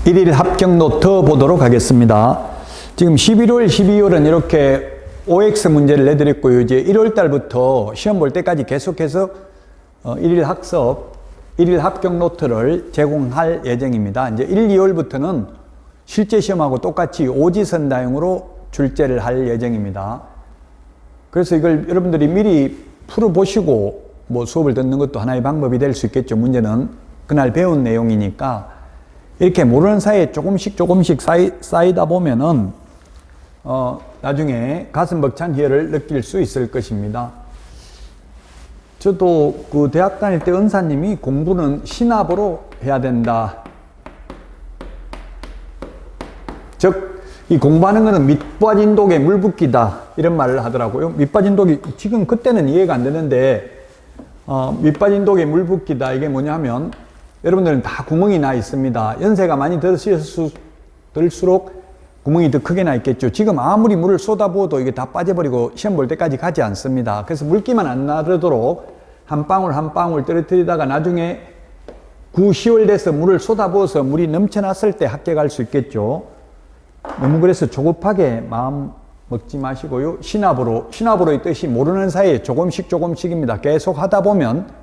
1일 합격 노트 보도록 하겠습니다. 지금 11월, 12월은 이렇게 OX 문제를 내드렸고요. 이제 1월 달부터 시험 볼 때까지 계속해서 1일 학습, 1일 합격 노트를 제공할 예정입니다. 이제 1, 2월부터는 실제 시험하고 똑같이 오지선다형으로 출제를 할 예정입니다. 그래서 이걸 여러분들이 미리 풀어보시고 뭐 수업을 듣는 것도 하나의 방법이 될 수 있겠죠. 문제는 그날 배운 내용이니까 이렇게 모르는 사이에 조금씩 쌓이다 보면은 나중에 가슴 벅찬 희열을 느낄 수 있을 것입니다. 저도 그 대학 다닐 때 은사님이 공부는 신압으로 해야 된다. 즉, 이 공부하는 것은 밑빠진 독에 물 붓기다. 이런 말을 하더라고요. 밑빠진 독이, 지금 그때는 이해가 안 되는데, 밑빠진 독에 물 붓기다. 이게 뭐냐면, 여러분들은 다 구멍이 나 있습니다. 연세가 많이 들수록 구멍이 더 크게 나 있겠죠. 지금 아무리 물을 쏟아부어도 이게 다 빠져버리고 시험 볼 때까지 가지 않습니다. 그래서 물기만 안 나르도록 한 방울 한 방울 떨어뜨리다가 나중에 9, 10월 돼서 물을 쏟아부어서 물이 넘쳐났을 때 합격할 수 있겠죠. 너무 그래서 조급하게 마음 먹지 마시고요. 신압으로의 뜻이 모르는 사이에 조금씩입니다. 계속 하다 보면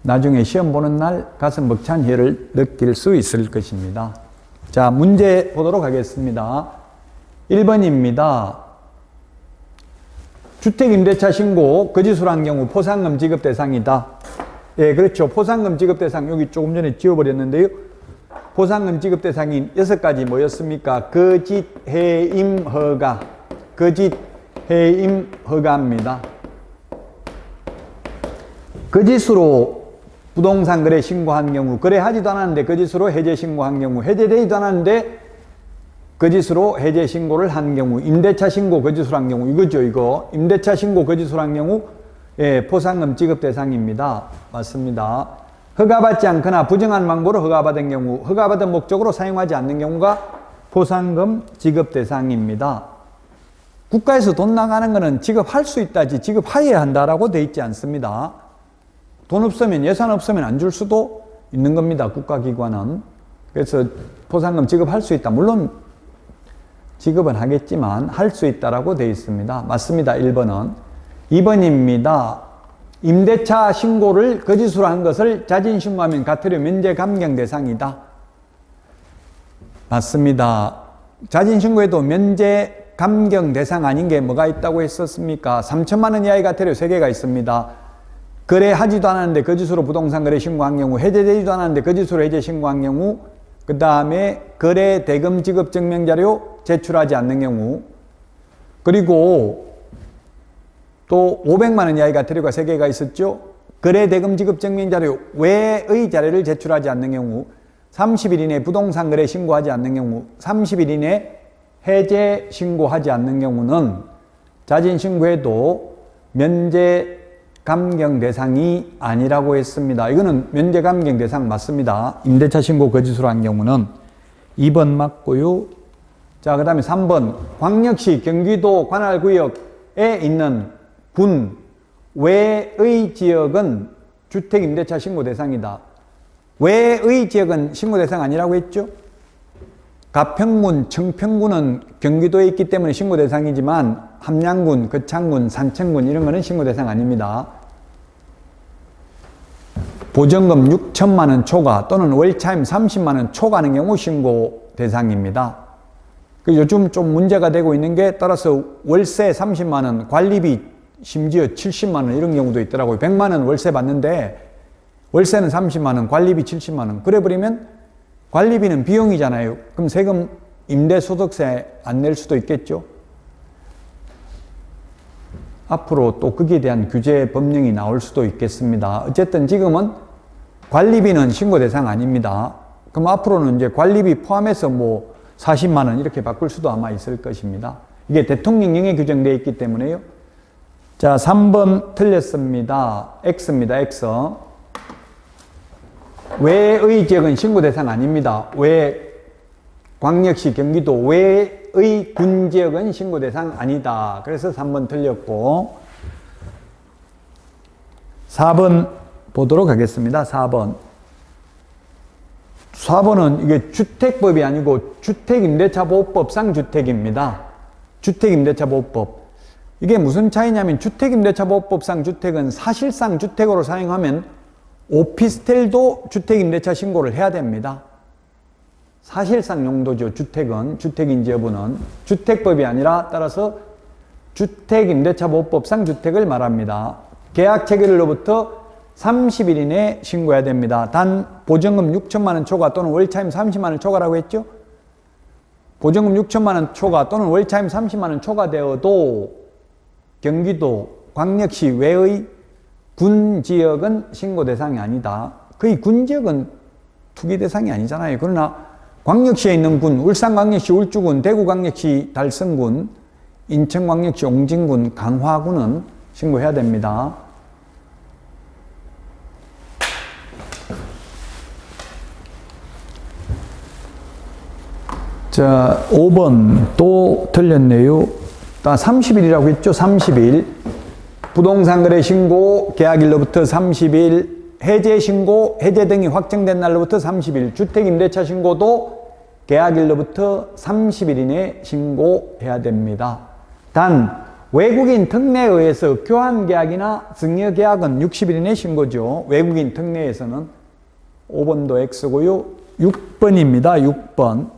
나중에 시험 보는 날 가슴 벅찬 희열을 느낄 수 있을 것입니다. 자, 문제 보도록 하겠습니다. 1번입니다. 주택임대차 신고 거짓으로 한 경우 포상금 지급 대상이다. 예, 그렇죠. 포상금 지급 대상 여기 조금 전에 지워버렸는데요. 포상금 지급 대상인 6가지 뭐였습니까? 거짓, 해임, 허가. 거짓, 해임, 허가입니다. 거짓으로 부동산 거래 신고한 경우, 거래하지도 않았는데 거짓으로 해제 신고한 경우, 해제되지도 않았는데 거짓으로 해제 신고를 한 경우, 임대차 신고 거짓으로 한 경우, 이거죠, 이거. 임대차 신고 거짓으로 한 경우, 예, 포상금 지급 대상입니다. 맞습니다. 허가받지 않거나 부정한 방법으로 허가받은 경우, 허가받은 목적으로 사용하지 않는 경우가 포상금 지급 대상입니다. 국가에서 돈 나가는 거는 지급할 수 있다지 지급하여야 한다라고 돼 있지 않습니다. 돈 없으면, 예산 없으면 안 줄 수도 있는 겁니다. 국가기관은. 그래서 포상금 지급할 수 있다. 물론 지급은 하겠지만 할 수 있다라고 되어 있습니다. 맞습니다. 1번은. 2번입니다. 임대차 신고를 거짓으로 한 것을 자진 신고하면 과태료 면제 감경 대상이다. 맞습니다. 자진 신고에도 면제 감경 대상 아닌 게 뭐가 있다고 했었습니까? 3천만 원 이하의 과태료 3개가 있습니다. 거래하지도 않았는데 거짓으로 부동산 거래 신고한 경우, 해제되지도 않았는데 거짓으로 해제 신고한 경우, 그 다음에 거래 대금 지급 증명 자료 제출하지 않는 경우, 그리고 또 500만 원 이하의 과태료가 3개가 있었죠. 거래 대금 지급 증명 자료 외의 자료를 제출하지 않는 경우, 30일 이내 부동산 거래 신고하지 않는 경우, 30일 이내 해제 신고하지 않는 경우는 자진 신고해도 면제 감경 대상이 아니라고 했습니다. 이거는 면제 감경 대상 맞습니다. 임대차 신고 거짓으로 한 경우는 2번 맞고요. 자, 그 다음에 3번. 광역시 경기도 관할구역에 있는 군 외의 지역은 주택 임대차 신고 대상이다. 외의 지역은 신고 대상 아니라고 했죠? 가평군, 청평군은 경기도에 있기 때문에 신고 대상이지만 함양군, 거창군, 산청군 이런 거는 신고 대상 아닙니다. 보증금 6천만 원 초과 또는 월차임 30만 원 초과하는 경우 신고 대상입니다. 요즘 좀 문제가 되고 있는 게 따라서 월세 30만 원, 관리비 심지어 70만 원 이런 경우도 있더라고요. 100만 원 월세 받는데 월세는 30만 원, 관리비 70만 원. 그래 버리면 관리비는 비용이잖아요. 그럼 세금 임대소득세 안 낼 수도 있겠죠. 앞으로 또 거기에 대한 규제 법령이 나올 수도 있겠습니다. 어쨌든 지금은 관리비는 신고 대상 아닙니다. 그럼 앞으로는 이제 관리비 포함해서 뭐 40만 원 이렇게 바꿀 수도 아마 있을 것입니다. 이게 대통령령에 규정되어 있기 때문에요. 자, 3번 틀렸습니다. X입니다. X. 외의 지역은 신고 대상 아닙니다. 광역시 경기도 외의 군 지역은 신고 대상 아니다. 그래서 3번 틀렸고 4번 보도록 하겠습니다. 4번. 4번은 이게 주택법이 아니고 주택임대차보호법 쌍주택입니다. 주택임대차보호법. 이게 무슨 차이냐면 주택임대차보호법상 주택은 사실상 주택으로 사용하면 오피스텔도 주택임대차 신고를 해야 됩니다. 사실상 용도죠. 주택은, 주택인지 여부는. 주택법이 아니라 따라서 주택임대차보호법상 주택을 말합니다. 계약 체결일로부터 30일 이내에 신고해야 됩니다. 단 보증금 6천만 원 초과 또는 월차임 30만 원 초과라고 했죠? 보증금 6천만 원 초과 또는 월차임 30만 원 초과되어도 경기도 광역시 외의 군지역은 신고 대상이 아니다. 거의 군지역은 투기 대상이 아니잖아요. 그러나 광역시에 있는 군, 울산광역시 울주군, 대구광역시 달성군, 인천광역시 옹진군, 강화군은 신고해야 됩니다. 자, 5번 또 틀렸네요. 30일이라고 했죠? 30일. 부동산 거래 신고 계약일로부터 30일, 해제 신고, 해제 등이 확정된 날로부터 30일, 주택임대차 신고도 계약일로부터 30일 이내에 신고해야 됩니다. 단 외국인 특례에 의해서 교환계약이나 증여계약은 60일 이내 신고죠. 외국인 특례에서는. 5번도 X고요. 6번입니다. 6번.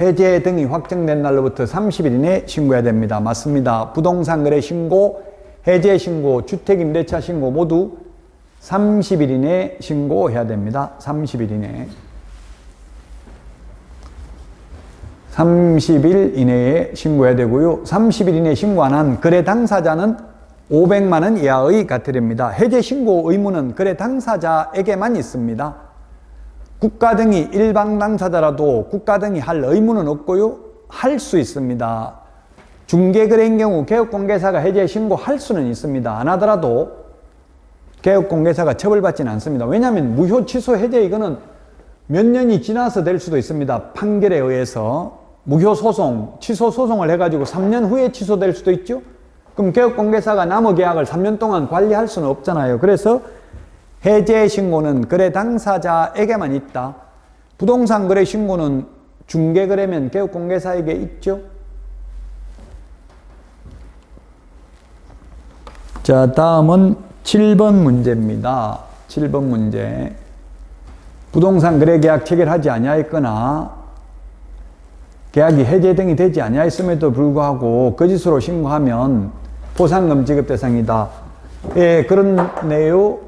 해제 등이 확정된 날로부터 30일 이내에 신고해야 됩니다. 맞습니다. 부동산 거래 신고, 해제 신고, 주택임대차 신고 모두 30일 이내에 신고해야 됩니다. 30일 이내에. 30일 이내에 신고해야 되고요. 30일 이내에 신고 안 한 거래 당사자는 500만 원 이하의 과태료입니다. 해제 신고 의무는 거래 당사자에게만 있습니다. 국가 등이 일방 당사자라도 국가 등이 할 의무는 없고요. 할 수 있습니다. 중개거래인 경우 개업공개사가 해제 신고할 수는 있습니다. 안 하더라도 개업공개사가 처벌받지는 않습니다. 왜냐하면 무효 취소 해제 이거는 몇 년이 지나서 될 수도 있습니다. 판결에 의해서. 무효 소송, 취소 소송을 해가지고 3년 후에 취소될 수도 있죠. 그럼 개업공개사가 남의 계약을 3년 동안 관리할 수는 없잖아요. 그래서 해제 신고는 거래 당사자에게만 있다. 부동산 거래 신고는 중개거래면 개업공개사에게 있죠. 자, 다음은 7번 문제입니다. 7번 문제. 부동산 거래 계약 체결하지 아니하였거나 계약이 해제 등이 되지 아니하였음에도 불구하고 거짓으로 신고하면 포상금 지급 대상이다. 예, 그렇네요.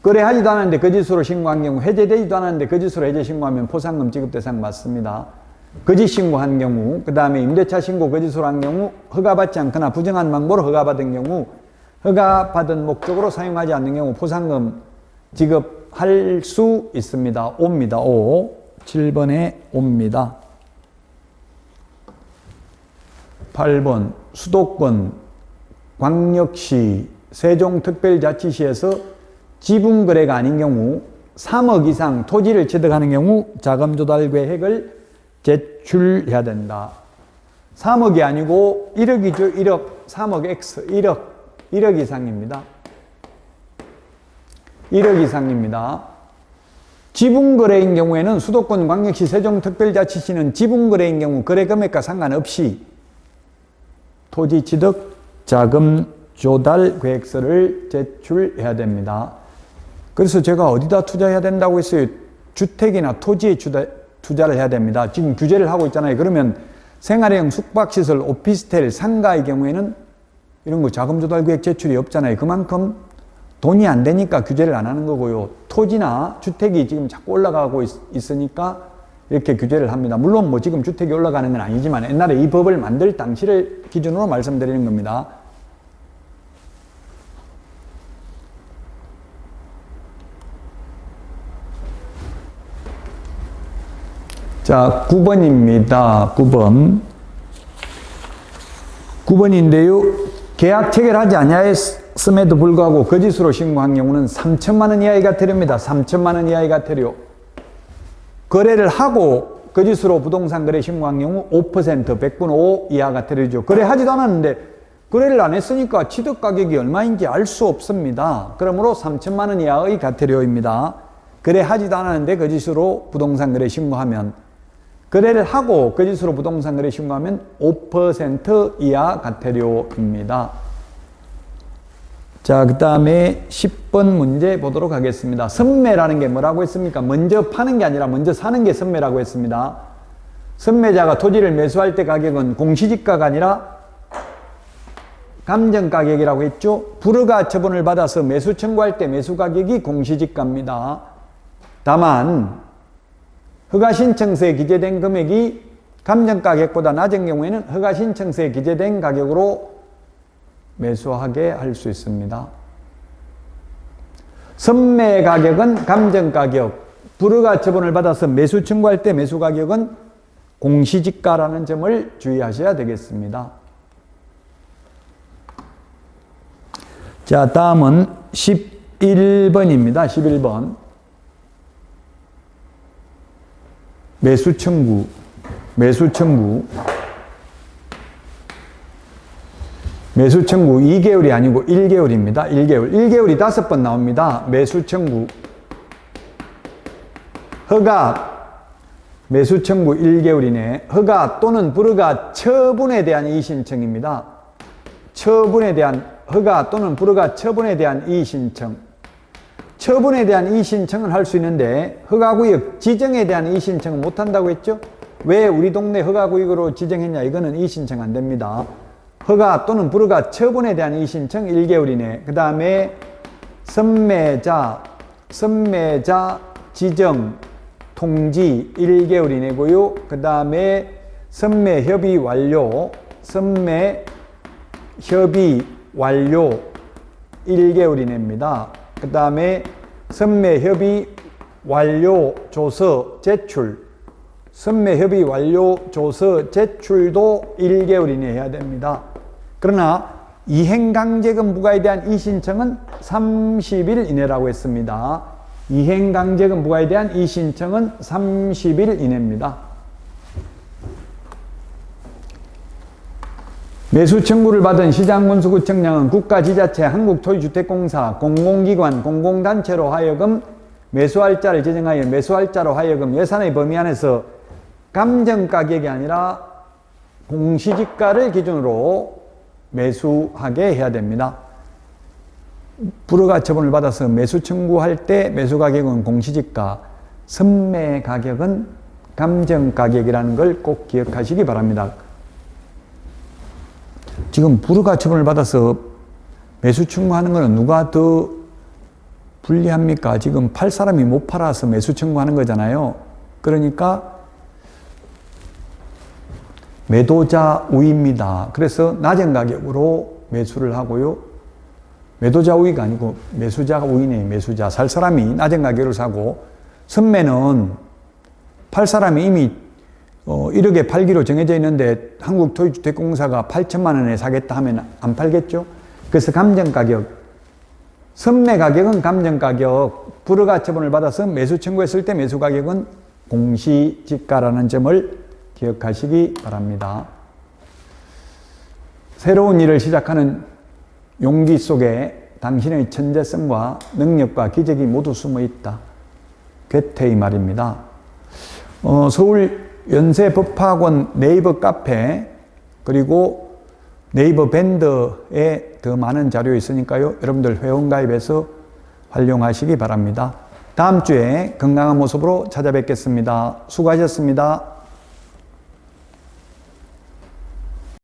거래하지도 않았는데 거짓으로 신고한 경우, 해제되지도 않았는데 거짓으로 해제 신고하면 포상금 지급 대상 맞습니다. 거짓 신고한 경우, 그 다음에 임대차 신고 거짓으로 한 경우, 허가받지 않거나 부정한 방법으로 허가받은 경우, 허가받은 목적으로 사용하지 않는 경우 포상금 지급할 수 있습니다. 5입니다. 5. 7번에 5입니다. 8번 수도권, 광역시, 세종특별자치시에서 지분거래가 아닌 경우 3억 이상 토지를 취득하는 경우 자금조달 계획을 제출해야 된다. 3억이 아니고 1억이죠. 1억, 3억 X, 1억 이상입니다. 1억 이상입니다. 지분거래인 경우에는 수도권, 광역시, 세종특별자치시는 지분거래인 경우 거래 금액과 상관없이 토지 취득 자금 조달 계획서를 제출해야 됩니다. 그래서 제가 어디다 투자해야 된다고 했어요? 주택이나 토지에 투자를 해야 됩니다. 지금 규제를 하고 있잖아요. 그러면 생활형 숙박시설, 오피스텔, 상가의 경우에는 이런 거 자금 조달 계획 제출이 없잖아요. 그만큼 돈이 안 되니까 규제를 안 하는 거고요. 토지나 주택이 지금 자꾸 올라가고 있으니까 이렇게 규제를 합니다. 물론 뭐 지금 주택이 올라가는 건 아니지만 옛날에 이 법을 만들 당시를 기준으로 말씀드리는 겁니다. 자, 9번입니다. 9번. 9번인데요. 계약 체결하지 아니하였음에도 불구하고 거짓으로 신고한 경우는 3천만 원 이하의 과태료입니다. 3천만 원 이하의 과태료. 거래를 하고 거짓으로 부동산 거래 신고한 경우 5%, 100분 5 이하 과태료죠. 거래하지도 않았는데 거래를 안 했으니까 취득 가격이 얼마인지 알 수 없습니다. 그러므로 3천만 원 이하의 과태료입니다. 거래하지도 않았는데 거짓으로 부동산 거래 신고하면, 거래를 하고 거짓으로 부동산 거래 신고하면 5% 이하 과태료입니다. 자, 그 다음에 10번 문제 보도록 하겠습니다. 선매라는 게 뭐라고 했습니까? 먼저 파는 게 아니라 먼저 사는 게 선매라고 했습니다. 선매자가 토지를 매수할 때 가격은 공시지가가 아니라 감정가격이라고 했죠. 불허가 처분을 받아서 매수 청구할 때 매수가격이 공시지가입니다. 다만 허가신청서에 기재된 금액이 감정가격보다 낮은 경우에는 허가신청서에 기재된 가격으로 매수하게 할 수 있습니다. 선매 가격은 감정가격, 불허가 처분을 받아서 매수 청구할 때 매수가격은 공시지가라는 점을 주의하셔야 되겠습니다. 자, 다음은 11번입니다. 11번. 매수 청구. 2개월이 아니고 1개월입니다. 1개월이 5번 나옵니다. 매수 청구. 허가, 매수 청구 1개월이네. 허가 또는 불허가 처분에 대한 이의신청입니다. 처분에 대한, 허가 또는 불허가 처분에 대한 이의신청. 처분에 대한 이의신청은 할 수 있는데 허가구역 지정에 대한 이의신청은 못한다고 했죠? 왜 우리 동네 허가구역으로 지정했냐? 이거는 이의신청 안 됩니다. 허가 또는 불허가 처분에 대한 이의신청 1개월이네. 그 다음에 선매자 지정 통지 1개월이네고요. 그 다음에 선매협의 완료 1개월이냅니다. 그 다음에 선매협의 완료 조서 제출, 선매협의 완료 조서 제출도 1개월이내 해야 됩니다. 그러나 이행강제금 부과에 대한 이의신청은 30일 이내라고 했습니다. 이행강제금 부과에 대한 이의신청은 30일 이내입니다. 매수 청구를 받은 시장군수구청장은 국가지자체, 한국토지주택공사, 공공기관, 공공단체로 하여금 매수할자를 지정하여 매수할자로 하여금 예산의 범위 안에서 감정가격이 아니라 공시지가를 기준으로 매수하게 해야 됩니다. 불허가 처분을 받아서 매수 청구할 때 매수가격은 공시지가, 선매가격은 감정가격이라는 걸 꼭 기억하시기 바랍니다. 지금 불허가 처분을 받아서 매수 청구하는 것은 누가 더 불리합니까? 지금 팔 사람이 못 팔아서 매수 청구하는 거잖아요. 그러니까 매도자 우위입니다. 그래서 낮은 가격으로 매수를 하고요. 매도자 우위가 아니고 매수자가 우위네. 매수자. 살 사람이 낮은 가격으로 사고, 선매는 팔 사람이 이미 1억에 팔기로 정해져 있는데 한국토지주택공사가 8천만 원에 사겠다 하면 안 팔겠죠? 그래서 감정가격, 선매가격은 감정가격, 불허가 처분을 받아서 매수 청구했을 때 매수가격은 공시지가라는 점을 기억하시기 바랍니다. 새로운 일을 시작하는 용기 속에 당신의 천재성과 능력과 기적이 모두 숨어 있다. 괴테의 말입니다. 서울 연세법학원 네이버 카페 그리고 네이버 밴드에 더 많은 자료 있으니까요. 여러분들 회원가입해서 활용하시기 바랍니다. 다음 주에 건강한 모습으로 찾아뵙겠습니다. 수고하셨습니다.